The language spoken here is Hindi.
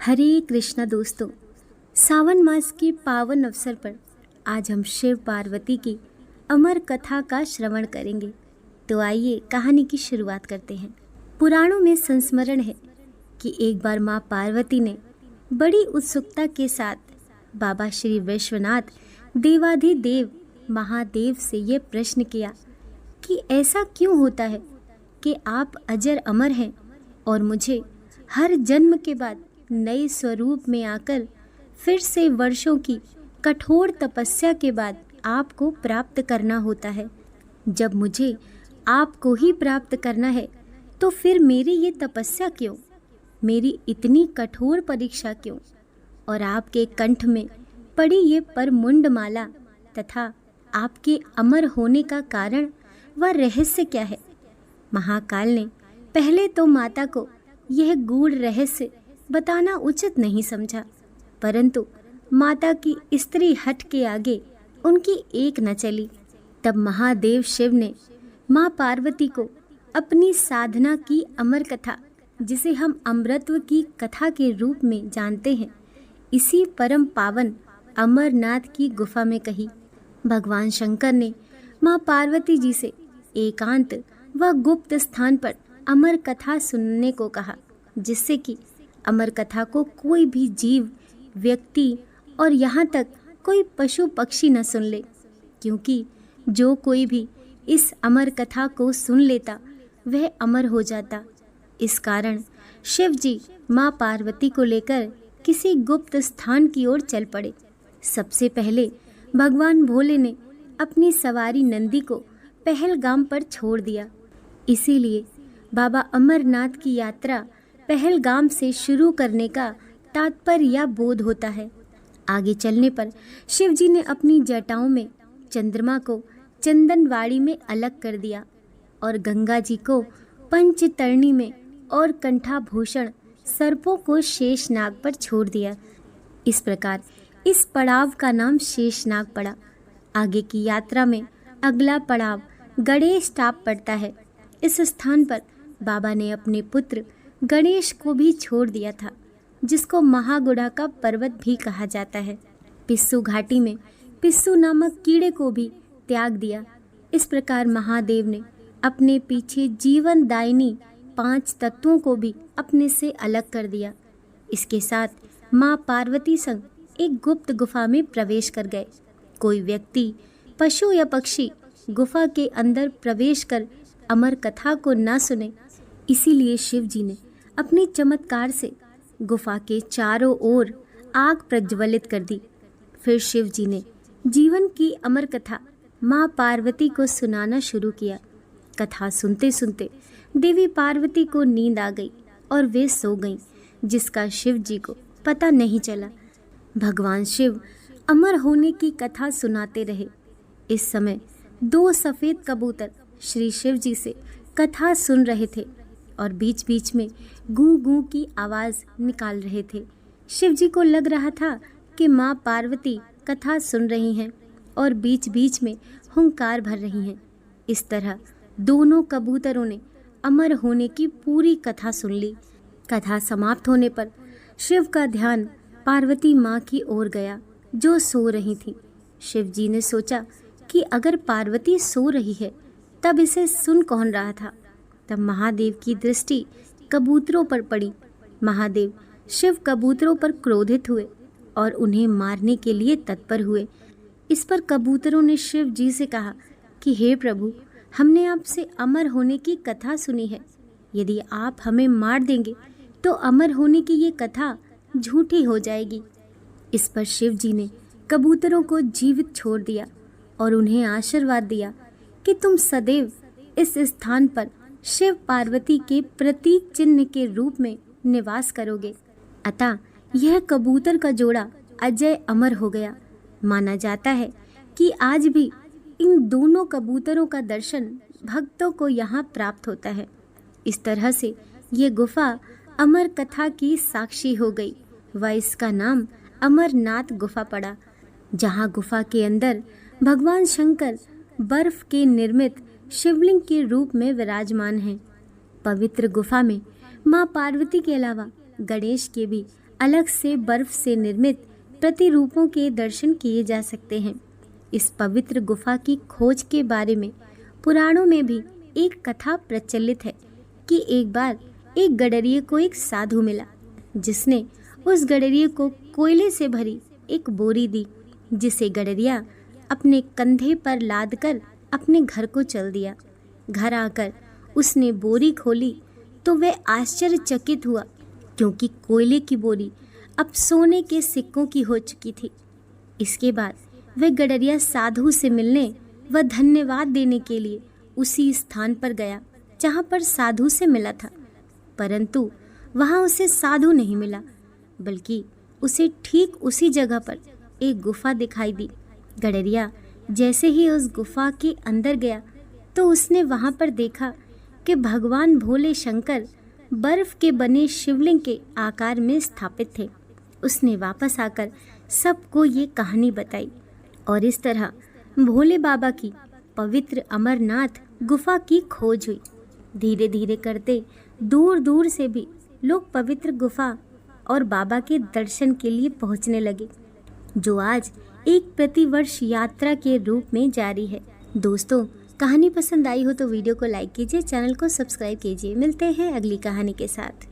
हरे कृष्णा दोस्तों, सावन मास के पावन अवसर पर आज हम शिव पार्वती की अमर कथा का श्रवण करेंगे। तो आइए कहानी की शुरुआत करते हैं। पुराणों में संस्मरण है कि एक बार माँ पार्वती ने बड़ी उत्सुकता के साथ बाबा श्री विश्वनाथ देवाधिदेव महादेव से ये प्रश्न किया कि ऐसा क्यों होता है कि आप अजर अमर हैं और मुझे हर जन्म के बाद नए स्वरूप में आकर फिर से वर्षों की कठोर तपस्या के बाद आपको प्राप्त करना होता है। जब मुझे आपको ही प्राप्त करना है तो फिर मेरी ये तपस्या क्यों, मेरी इतनी कठोर परीक्षा क्यों, और आपके कंठ में पड़ी ये परमुंड माला तथा आपके अमर होने का कारण व रहस्य क्या है। महाकाल ने पहले तो माता को यह गूढ़ रहस्य बताना उचित नहीं समझा, परंतु माता की स्त्री हट के आगे उनकी एक न चली। तब महादेव शिव ने माँ पार्वती को अपनी साधना की अमर कथा, जिसे हम अमृतत्व की कथा के रूप में जानते हैं, इसी परम पावन अमरनाथ की गुफा में कही। भगवान शंकर ने माँ पार्वती जी से एकांत व गुप्त स्थान पर अमर कथा सुनने को कहा, जिससे कि अमर कथा को कोई भी जीव, व्यक्ति और यहाँ तक कोई पशु पक्षी न सुन ले, क्योंकि जो कोई भी इस अमर कथा को सुन लेता वह अमर हो जाता। इस कारण शिव जी माँ पार्वती को लेकर किसी गुप्त स्थान की ओर चल पड़े। सबसे पहले भगवान भोले ने अपनी सवारी नंदी को पहलगाम पर छोड़ दिया। इसीलिए बाबा अमरनाथ की यात्रा पहलगाम से शुरू करने का तात्पर्य या बोध होता है। आगे चलने पर शिव जी ने अपनी जटाओं में चंद्रमा को चंदनवाड़ी में अलग कर दिया और गंगा जी को पंचतरणी में और कंठाभूषण सर्पों को शेषनाग पर छोड़ दिया। इस प्रकार इस पड़ाव का नाम शेषनाग पड़ा। आगे की यात्रा में अगला पड़ाव गणेश टाप पड़ता है। इस स्थान पर बाबा ने अपने पुत्र गणेश को भी छोड़ दिया था, जिसको महागुड़ा का पर्वत भी कहा जाता है। पिस्सू घाटी में पिस्सू नामक कीड़े को भी त्याग दिया। इस प्रकार महादेव ने अपने पीछे जीवनदायिनी 5 तत्वों को भी अपने से अलग कर दिया। इसके साथ माँ पार्वती संग एक गुप्त गुफा में प्रवेश कर गए। कोई व्यक्ति, पशु या पक्षी गुफा के अंदर प्रवेश कर अमर कथा को न सुने, इसीलिए शिव जी ने अपने चमत्कार से गुफा के चारों ओर आग प्रज्वलित कर दी। फिर शिव जी ने जीवन की अमर कथा माँ पार्वती को सुनाना शुरू किया। कथा सुनते सुनते देवी पार्वती को नींद आ गई और वे सो गईं, जिसका शिव जी को पता नहीं चला। भगवान शिव अमर होने की कथा सुनाते रहे। इस समय 2 सफ़ेद कबूतर श्री शिव जी से कथा सुन रहे थे और बीच बीच में गूं गूं की आवाज़ निकाल रहे थे। शिव जी को लग रहा था कि माँ पार्वती कथा सुन रही हैं और बीच बीच में हुंकार भर रही हैं। इस तरह दोनों कबूतरों ने अमर होने की पूरी कथा सुन ली। कथा समाप्त होने पर शिव का ध्यान पार्वती माँ की ओर गया, जो सो रही थी। शिव जी ने सोचा कि अगर पार्वती सो रही है तब इसे सुन कौन रहा था। तब महादेव की दृष्टि कबूतरों पर पड़ी। महादेव शिव कबूतरों पर क्रोधित हुए और उन्हें मारने के लिए तत्पर हुए। इस पर कबूतरों ने शिव जी से कहा कि हे प्रभु, हमने आपसे अमर होने की कथा सुनी है। यदि आप हमें मार देंगे तो अमर होने की ये कथा झूठी हो जाएगी। इस पर शिव जी ने कबूतरों को जीवित छोड़ दिया और उन्हें आशीर्वाद दिया कि तुम सदैव इस स्थान पर शिव पार्वती के प्रतीक चिन्ह के रूप में निवास करोगे। अतः यह कबूतर का जोड़ा अजय अमर हो गया। माना जाता है कि आज भी इन दोनों कबूतरों का दर्शन भक्तों को यहाँ प्राप्त होता है। इस तरह से ये गुफा अमर कथा की साक्षी हो गई व इसका नाम अमरनाथ गुफा पड़ा, जहाँ गुफा के अंदर भगवान शंकर बर्फ के निर्मित शिवलिंग के रूप में विराजमान हैं। पवित्र गुफा में माँ पार्वती के अलावा गणेश के भी अलग से बर्फ से निर्मित प्रतिरूपों के दर्शन किए जा सकते हैं। इस पवित्र गुफा की खोज के बारे में पुराणों में भी एक कथा प्रचलित है कि एक बार एक गडरिये को एक साधु मिला, जिसने उस गडरिये को कोयले से भरी एक बोरी दी, जिसे गडरिया अपने कंधे पर लाद कर अपने घर को चल दिया। घर आकर उसने बोरी खोली तो वह आश्चर्यचकित हुआ, क्योंकि कोयले की बोरी अब सोने के सिक्कों की हो चुकी थी। इसके बाद वह गडरिया साधु से मिलने व धन्यवाद देने के लिए उसी स्थान पर गया जहाँ पर साधु से मिला था, परंतु वहाँ उसे साधु नहीं मिला, बल्कि उसे ठीक उसी जगह पर एक गुफा दिखाई दी। गडरिया जैसे ही उस गुफा के अंदर गया तो उसने वहाँ पर देखा कि भगवान भोले शंकर बर्फ के बने शिवलिंग के आकार में स्थापित थे। उसने वापस आकर सबको ये कहानी बताई और इस तरह भोले बाबा की पवित्र अमरनाथ गुफा की खोज हुई। धीरे धीरे करते दूर दूर से भी लोग पवित्र गुफा और बाबा के दर्शन के लिए पहुंचने लगे, जो आज एक प्रतिवर्ष यात्रा के रूप में जारी है। दोस्तों, कहानी पसंद आई हो तो वीडियो को लाइक कीजिए, चैनल को सब्सक्राइब कीजिए। मिलते हैं अगली कहानी के साथ।